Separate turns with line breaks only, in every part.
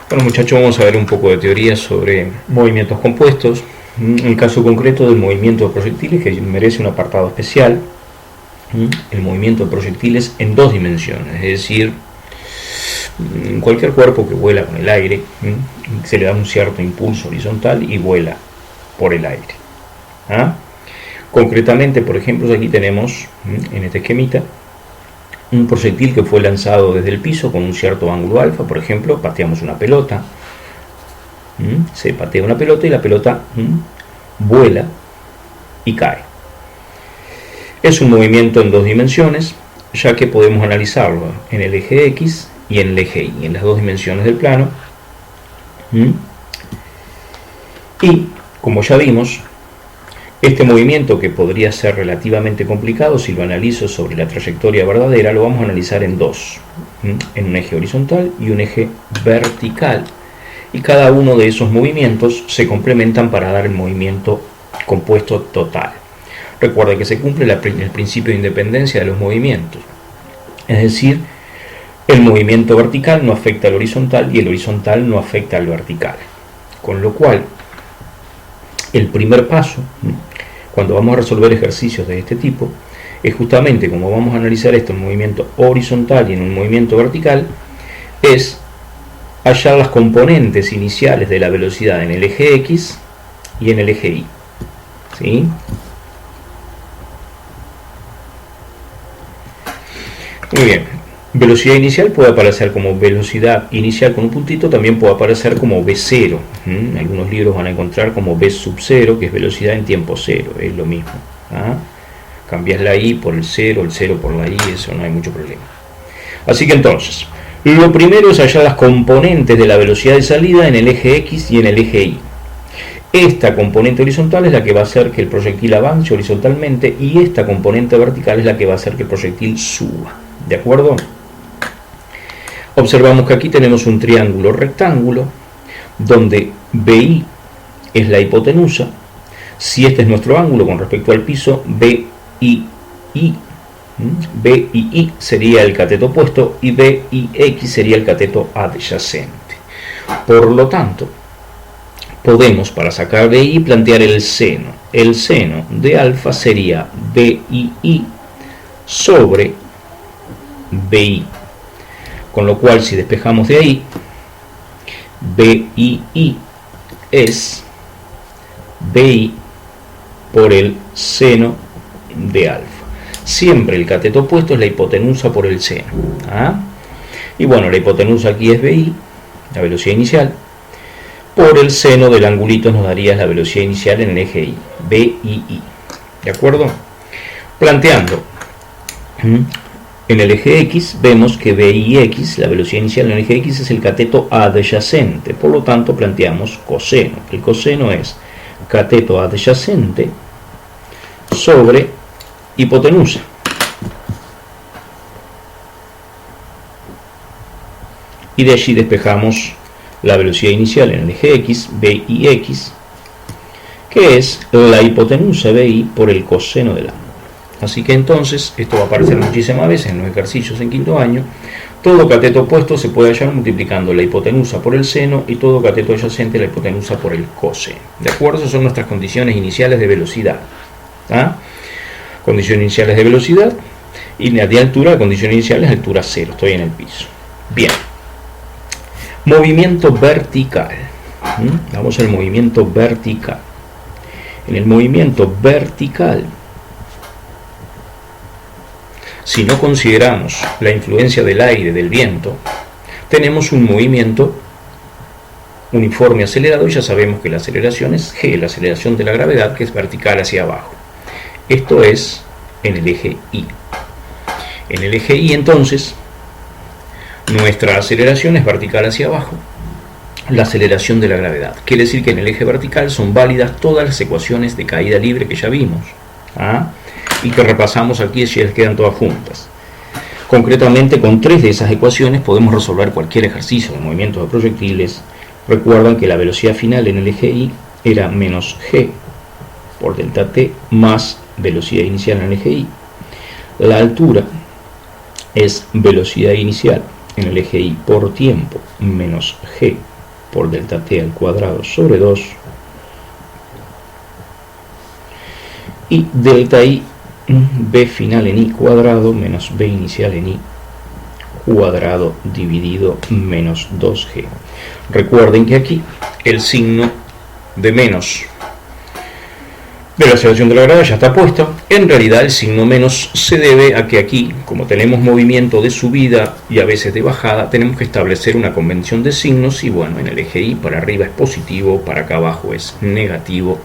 Bueno, muchachos, vamos a ver un poco de teoría sobre movimientos compuestos. El caso concreto del movimiento de proyectiles, que merece un apartado especial. El movimiento de proyectiles en dos dimensiones, es decir, cualquier cuerpo que vuela con el aire, se le da un cierto impulso horizontal y vuela por el aire. Concretamente, por ejemplo, aquí tenemos en este esquemita un proyectil que fue lanzado desde el piso con un cierto ángulo alfa. Por ejemplo, pateamos una pelota, se patea una pelota y la pelota vuela y cae. Es un movimiento en dos dimensiones, ya que podemos analizarlo en el eje X y en el eje Y, en las dos dimensiones del plano. Y, como ya vimos, este movimiento, que podría ser relativamente complicado si lo analizo sobre la trayectoria verdadera, lo vamos a analizar en dos, en un eje horizontal y un eje vertical, y cada uno de esos movimientos se complementan para dar el movimiento compuesto total. Recuerda que se cumple el principio de independencia de los movimientos, es decir, el movimiento vertical no afecta al horizontal y el horizontal no afecta al vertical, con lo cual el primer paso, cuando vamos a resolver ejercicios de este tipo, es justamente, como vamos a analizar esto en un movimiento horizontal y en un movimiento vertical, es hallar las componentes iniciales de la velocidad en el eje X y en el eje Y. ¿Sí? Muy bien. Velocidad inicial puede aparecer como velocidad inicial con un puntito, también puede aparecer como V0. Algunos libros van a encontrar como V sub 0, que es velocidad en tiempo cero, es lo mismo. Cambias la I por el 0 por la I, eso no hay mucho problema. Así que entonces, lo primero es hallar las componentes de la velocidad de salida en el eje X y en el eje Y. Esta componente horizontal es la que va a hacer que el proyectil avance horizontalmente, y esta componente vertical es la que va a hacer que el proyectil suba. ¿De acuerdo? Observamos que aquí tenemos un triángulo rectángulo donde BI es la hipotenusa. Si este es nuestro ángulo con respecto al piso, BII sería el cateto opuesto y BIX sería el cateto adyacente. Por lo tanto, podemos, para sacar BI, plantear el seno. El seno de alfa sería BII sobre BI. Con lo cual, si despejamos de ahí, BII es BI por el seno de alfa. Siempre el cateto opuesto es la hipotenusa por el seno. Y bueno, la hipotenusa aquí es BI, la velocidad inicial, por el seno del angulito nos daría la velocidad inicial en el eje Y, BII. ¿De acuerdo? Planteando en el eje X, vemos que BIX, la velocidad inicial en el eje X, es el cateto adyacente. Por lo tanto, planteamos coseno. El coseno es cateto adyacente sobre hipotenusa. Y de allí despejamos la velocidad inicial en el eje X, BIX, que es la hipotenusa BI por el coseno del ángulo. Así que entonces, esto va a aparecer muchísimas veces en los ejercicios en quinto año, todo cateto opuesto se puede hallar multiplicando la hipotenusa por el seno y todo cateto adyacente la hipotenusa por el coseno. ¿De acuerdo? Esas son nuestras condiciones iniciales de velocidad. Condiciones iniciales de velocidad, y de altura, la condición inicial es altura 0, estoy en el piso. Bien. Movimiento vertical. Vamos al movimiento vertical. En el movimiento vertical, si no consideramos la influencia del aire, del viento, tenemos un movimiento uniforme acelerado, y ya sabemos que la aceleración es G, la aceleración de la gravedad, que es vertical hacia abajo. Esto es en el eje Y. En el eje Y, entonces, nuestra aceleración es vertical hacia abajo, la aceleración de la gravedad. Quiere decir que en el eje vertical son válidas todas las ecuaciones de caída libre que ya vimos. Y que repasamos aquí, si les quedan todas juntas. Concretamente, con 3 de esas ecuaciones podemos resolver cualquier ejercicio de movimientos de proyectiles. Recuerdan que la velocidad final en el eje Y era menos G por delta T más velocidad inicial en el eje Y. La altura es velocidad inicial en el eje Y por tiempo menos G por delta t al cuadrado sobre 2 y delta i b final en i cuadrado menos b inicial en i cuadrado dividido menos 2g. Recuerden que aquí el signo de menos de la aceleración de la gravedad ya está puesto. En realidad el signo menos se debe a que aquí, como tenemos movimiento de subida y a veces de bajada, tenemos que establecer una convención de signos y bueno, en el eje Y para arriba es positivo, para acá abajo es negativo,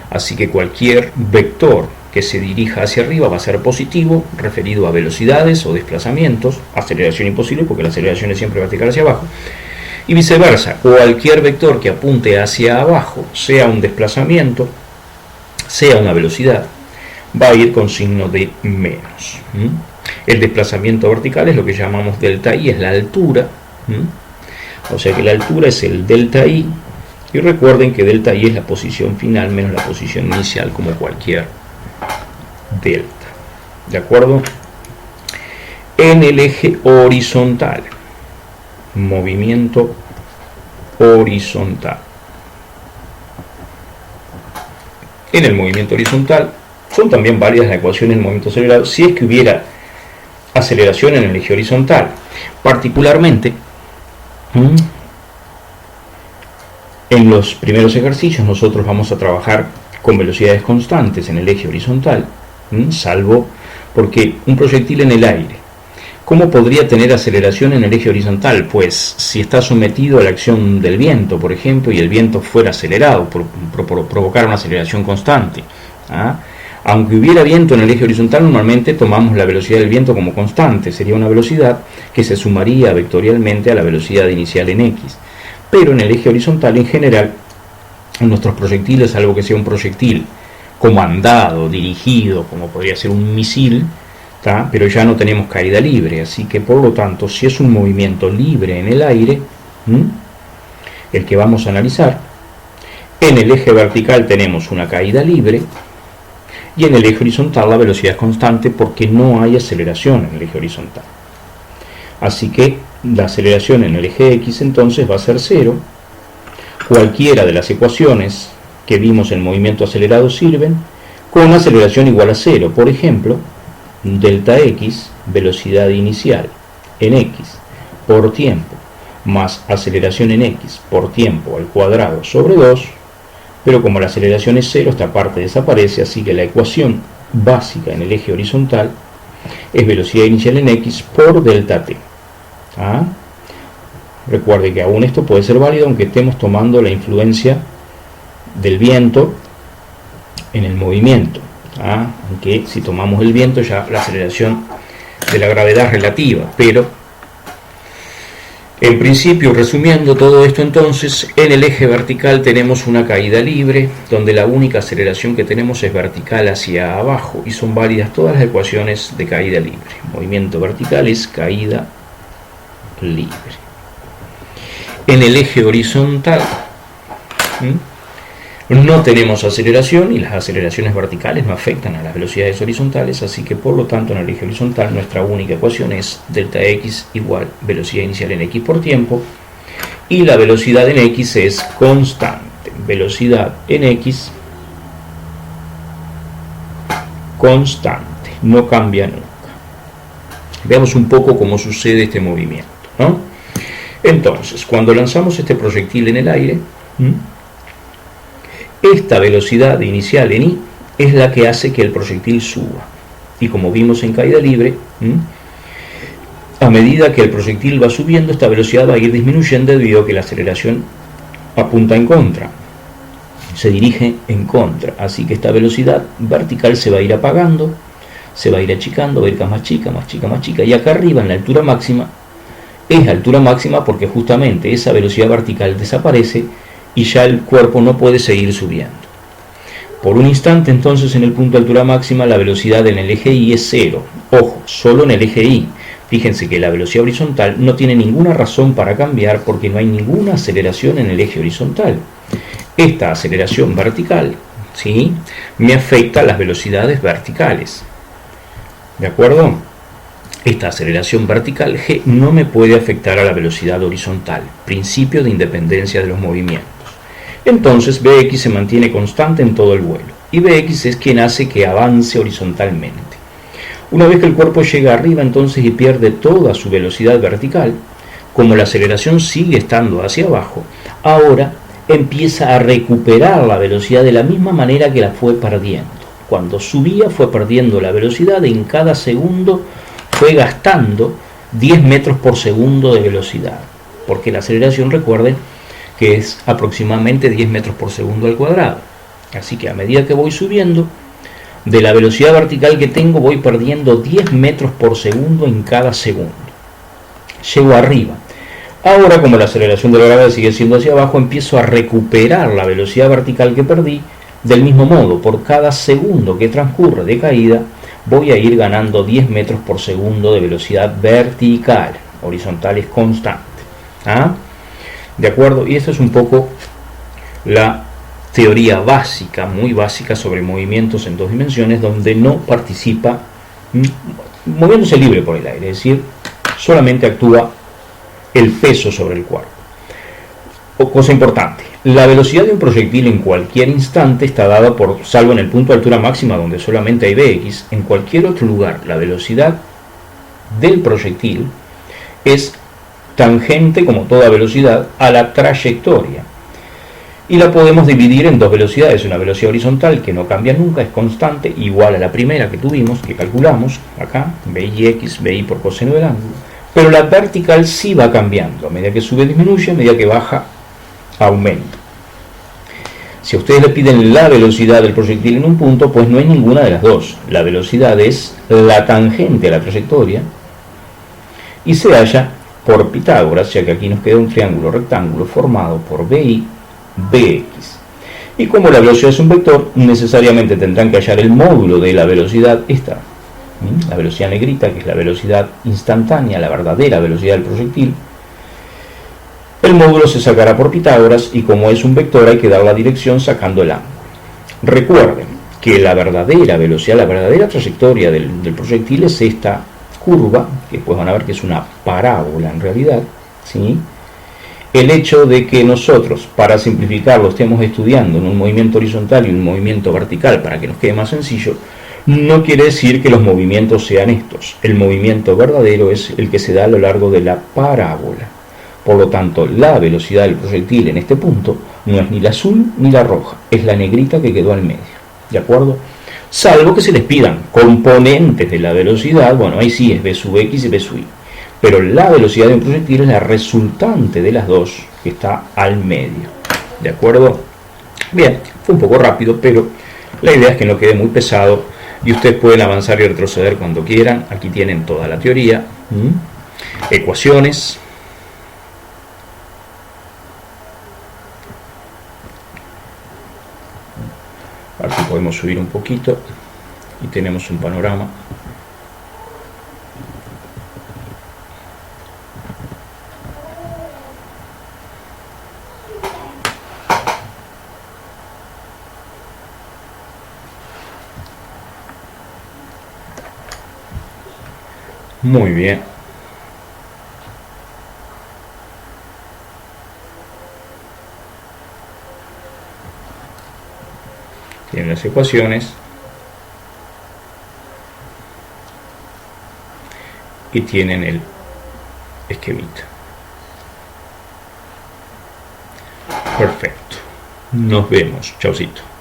así que cualquier vector que se dirija hacia arriba va a ser positivo, referido a velocidades o desplazamientos, aceleración imposible porque la aceleración es siempre vertical hacia abajo, y viceversa, cualquier vector que apunte hacia abajo, sea un desplazamiento, sea una velocidad, va a ir con signo de menos. El desplazamiento vertical es lo que llamamos delta i, es la altura, o sea que la altura es el delta i, y recuerden que delta i es la posición final menos la posición inicial como cualquier delta, ¿de acuerdo? En el eje horizontal, movimiento horizontal. En el movimiento horizontal son también válidas las ecuaciones del movimiento acelerado si es que hubiera aceleración en el eje horizontal. Particularmente, en los primeros ejercicios nosotros vamos a trabajar con velocidades constantes en el eje horizontal, salvo porque un proyectil en el aire, ¿cómo podría tener aceleración en el eje horizontal? Pues si está sometido a la acción del viento, por ejemplo, y el viento fuera acelerado, por provocar una aceleración constante. Aunque hubiera viento en el eje horizontal, normalmente tomamos la velocidad del viento como constante. Sería una velocidad que se sumaría vectorialmente a la velocidad inicial en x. Pero en el eje horizontal, en general, en nuestros proyectiles, salvo que sea un proyectil comandado, dirigido, como podría ser un misil, pero ya no tenemos caída libre, así que por lo tanto, si es un movimiento libre en el aire, el que vamos a analizar, en el eje vertical tenemos una caída libre y en el eje horizontal la velocidad es constante porque no hay aceleración en el eje horizontal. Así que la aceleración en el eje X entonces va a ser 0. Cualquiera de las ecuaciones que vimos en movimiento acelerado sirven con aceleración igual a 0. Por ejemplo, delta x, velocidad inicial en x por tiempo, más aceleración en x por tiempo al cuadrado sobre 2, pero como la aceleración es 0, esta parte desaparece, así que la ecuación básica en el eje horizontal es velocidad inicial en x por delta t. Recuerde que aún esto puede ser válido aunque estemos tomando la influencia del viento en el movimiento. Aunque si tomamos el viento ya la aceleración de la gravedad es relativa, pero en principio, resumiendo todo esto entonces, en el eje vertical tenemos una caída libre, donde la única aceleración que tenemos es vertical hacia abajo, y son válidas todas las ecuaciones de caída libre. Movimiento vertical es caída libre. En el eje horizontal no tenemos aceleración y las aceleraciones verticales no afectan a las velocidades horizontales, así que por lo tanto en el eje horizontal nuestra única ecuación es delta x igual velocidad inicial en x por tiempo y la velocidad en x es constante. Velocidad en x constante, no cambia nunca. Veamos un poco cómo sucede este movimiento, ¿no? Entonces, cuando lanzamos este proyectil en el aire, esta velocidad inicial en i es la que hace que el proyectil suba. Y como vimos en caída libre, a medida que el proyectil va subiendo, esta velocidad va a ir disminuyendo debido a que la aceleración apunta en contra. Se dirige en contra. Así que esta velocidad vertical se va a ir apagando, se va a ir achicando, va a ir más chica, más chica, más chica. Y acá arriba, en la altura máxima, es altura máxima porque justamente esa velocidad vertical desaparece y ya el cuerpo no puede seguir subiendo. Por un instante entonces en el punto de altura máxima la velocidad en el eje Y es 0. Ojo, solo en el eje Y. Fíjense que la velocidad horizontal no tiene ninguna razón para cambiar porque no hay ninguna aceleración en el eje horizontal. Esta aceleración vertical, ¿sí?, me afecta a las velocidades verticales. ¿De acuerdo? esta aceleración vertical g no me puede afectar a la velocidad horizontal, principio de independencia de los movimientos. Entonces Bx se mantiene constante en todo el vuelo, y Bx es quien hace que avance horizontalmente. Una vez que el cuerpo llega arriba entonces y pierde toda su velocidad vertical, como la aceleración sigue estando hacia abajo, ahora empieza a recuperar la velocidad de la misma manera que la fue perdiendo. Cuando subía fue perdiendo la velocidad y en cada segundo fue gastando 10 metros por segundo de velocidad, porque la aceleración, recuerden, que es aproximadamente 10 metros por segundo al cuadrado. Así que a medida que voy subiendo, de la velocidad vertical que tengo voy perdiendo 10 metros por segundo en cada segundo. Llego arriba. Ahora, como la aceleración de la gravedad sigue siendo hacia abajo, empiezo a recuperar la velocidad vertical que perdí. Del mismo modo, por cada segundo que transcurre de caída, voy a ir ganando 10 metros por segundo de velocidad vertical. Horizontal es constante. ¿Ah? ¿De acuerdo? Y esto es un poco la teoría básica, muy básica, sobre movimientos en dos dimensiones, donde no participa, moviéndose libre por el aire, es decir, solamente actúa el peso sobre el cuerpo. Cosa importante, la velocidad de un proyectil en cualquier instante está dada por, salvo en el punto de altura máxima donde solamente hay Bx, en cualquier otro lugar la velocidad del proyectil es tangente, como toda velocidad, a la trayectoria. Y la podemos dividir en dos velocidades, una velocidad horizontal que no cambia nunca, es constante, igual a la primera que tuvimos, que calculamos acá, BIx, BI por coseno del ángulo, pero la vertical sí va cambiando, a medida que sube disminuye, a medida que baja aumenta. Si a ustedes le piden la velocidad del proyectil en un punto, pues no hay ninguna de las dos. La velocidad es la tangente a la trayectoria y se halla por Pitágoras, ya que aquí nos queda un triángulo rectángulo formado por BI, BX. Y como la velocidad es un vector, necesariamente tendrán que hallar el módulo de la velocidad, esta, la velocidad negrita, que es la velocidad instantánea, la verdadera velocidad del proyectil. El módulo se sacará por Pitágoras y como es un vector hay que dar la dirección sacando el ángulo. Recuerden que la verdadera velocidad, la verdadera trayectoria del proyectil es esta curva, que después van a ver que es una parábola en realidad, ¿sí? El hecho de que nosotros, para simplificarlo, estemos estudiando en un movimiento horizontal y un movimiento vertical para que nos quede más sencillo, no quiere decir que los movimientos sean estos. El movimiento verdadero es el que se da a lo largo de la parábola. Por lo tanto, la velocidad del proyectil en este punto no es ni la azul ni la roja, es la negrita que quedó al medio. ¿De acuerdo? Salvo que se les pidan componentes de la velocidad, bueno, ahí sí es v sub x y v sub y. Pero la velocidad de un proyectil es la resultante de las dos, que está al medio. ¿De acuerdo? Bien, fue un poco rápido, pero la idea es que no quede muy pesado y ustedes pueden avanzar y retroceder cuando quieran. Aquí tienen toda la teoría, ecuaciones. A ver si podemos subir un poquito y tenemos un panorama. Muy bien. Tienen las ecuaciones y tienen el esquemita. Perfecto. Nos vemos. Chaucito.